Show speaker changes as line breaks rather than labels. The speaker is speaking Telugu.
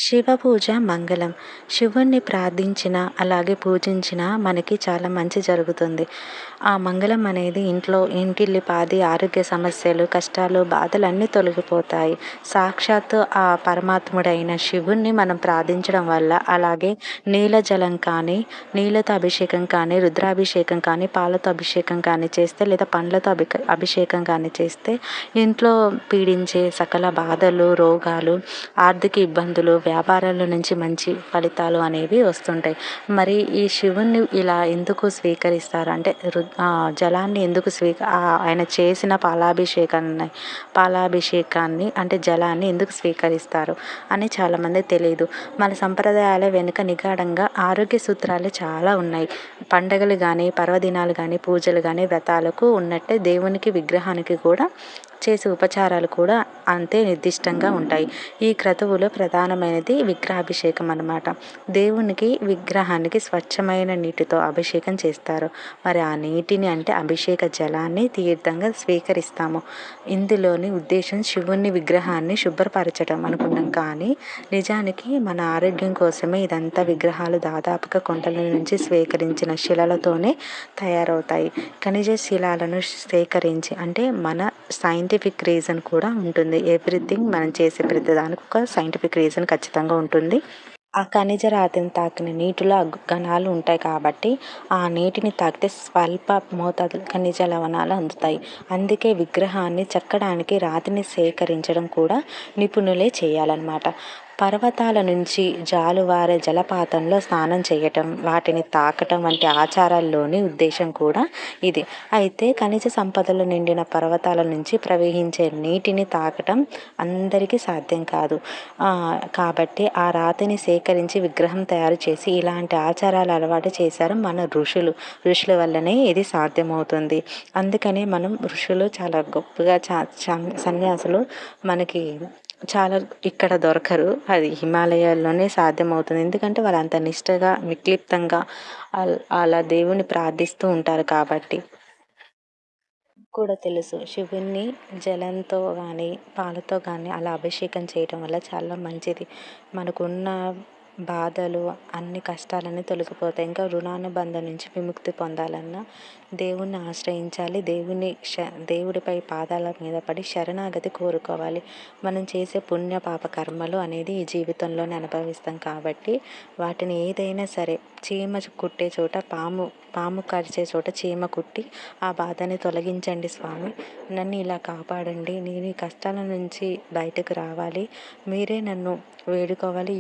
శివ పూజ మంగళం. శివుణ్ణి ప్రార్థించిన, అలాగే పూజించిన మనకి చాలా మంచి జరుగుతుంది. ఆ మంగళం అనేది ఇంటిల్లిపాది ఆరోగ్య సమస్యలు, కష్టాలు, బాధలన్నీ తొలగిపోతాయి. సాక్షాత్తు ఆ పరమాత్ముడైన శివుణ్ణి మనం ప్రార్థించడం వల్ల, అలాగే నీలజలం కానీ, నీళ్ళతో అభిషేకం కానీ, రుద్రాభిషేకం కానీ, పాలతో అభిషేకం కానీ చేస్తే, లేదా పండ్లతో అభిషేకం కానీ చేస్తే ఇంట్లో పీడించే సకల బాధలు, రోగాలు, ఆర్థిక ఇబ్బందులు, వ్యాపారాల నుంచి మంచి ఫలితాలు అనేవి వస్తుంటాయి. మరి ఈ శివుణ్ణి ఇలా ఎందుకు స్వీకరిస్తారు అంటే జలాన్ని ఎందుకు ఆయన చేసిన పాలాభిషేకాన్ని అంటే జలాన్ని ఎందుకు స్వీకరిస్తారు అని చాలామంది తెలియదు. మన సంప్రదాయాల వెనుక నిగాఢంగా ఆరోగ్య సూత్రాలు చాలా ఉన్నాయి. పండగలు కానీ, పర్వదినాలు కానీ, పూజలు కానీ, వ్రతాలకు ఉన్నట్టే దేవునికి విగ్రహానికి కూడా చేసే ఉపచారాలు కూడా అంతే నిర్దిష్టంగా ఉంటాయి. ఈ క్రతువులో ప్రధానమైనది విగ్రహాభిషేకం అన్నమాట. దేవునికి విగ్రహానికి స్వచ్ఛమైన నీటితో అభిషేకం చేస్తారు. మరి ఆ నీటిని అంటే అభిషేక జలాన్ని తీర్థంగా స్వీకరిస్తాము. ఇందులోని ఉద్దేశం శివుని విగ్రహాన్ని శుభ్రపరచడం అనుకున్నాం, కానీ నిజానికి మన ఆరోగ్యం కోసమే ఇదంతా. విగ్రహాలు దాదాపుగా కొండల నుంచి స్వీకరించిన శిలలతోనే తయారవుతాయి. ఖనిజ శిలాలను సేకరించి అంటే మన సైంటిఫిక్ రీజన్ కూడా ఉంటుంది. ఎవ్రీథింగ్ మనం చేసే ప్రతిదానికి ఒక సైంటిఫిక్ రీజన్ ఖచ్చితంగా ఉంటుంది. ఆ ఖనిజ రాతిని తాకిన నీటిలో ఘనాలు ఉంటాయి కాబట్టి ఆ నీటిని తాకితే స్వల్ప మోతాదులో ఖనిజ లవణాలు అందుతాయి. అందుకే విగ్రహాన్ని చెక్కడానికి రాతిని సేకరించడం కూడా నిపుణులే చేయాలన్నమాట. పర్వతాల నుంచి జాలువారే జలపాతంలో స్నానం చేయటం, వాటిని తాకటం వంటి ఆచారాల్లోని ఉద్దేశం కూడా ఇది. అయితే ఖనిజ సంపదలు నిండిన పర్వతాల నుంచి ప్రవహించే నీటిని తాకటం అందరికీ సాధ్యం కాదు. కాబట్టి ఆ రాతిని సేకరించి విగ్రహం తయారు చేసి ఇలాంటి ఆచారాలు అలవాటు చేశారు మన ఋషుల వల్లనే ఇది సాధ్యమవుతుంది. అందుకనే మనం ఋషులు చాలా గొప్పగా సన్యాసులు మనకి చాలా ఇక్కడ దొరకరు. అది హిమాలయాల్లోనే సాధ్యమవుతుంది. ఎందుకంటే వాళ్ళు అంత నిష్టగా, విక్లిప్తంగా అలా దేవుని ప్రార్థిస్తూ ఉంటారు కాబట్టి. కూడా తెలుసు శివుణ్ణి జలంతో కానీ, పాలతో కానీ అలా అభిషేకం చేయటం వల్ల చాలా మంచిది. మనకున్న బాధలు, అన్ని కష్టాలన్నీ తొలగిపోతాయి. ఇంకా రుణానుబంధం నుంచి విముక్తి పొందాలన్నా దేవుణ్ణి ఆశ్రయించాలి. దేవుడిపై పాదాల మీద పడి శరణాగతి కోరుకోవాలి. మనం చేసే పుణ్య పాప కర్మలు అనేది ఈ జీవితంలోనే అనుభవిస్తాం కాబట్టి వాటిని ఏదైనా సరే, చీమ కుట్టే చోట పాము కరిచే చోట చీమ కుట్టి ఆ బాధని తొలగించండి స్వామి, నన్ను ఇలా కాపాడండి, నేను ఈ కష్టాల నుంచి బయటకు రావాలి, మీరే నన్ను వేడుకోవాలి.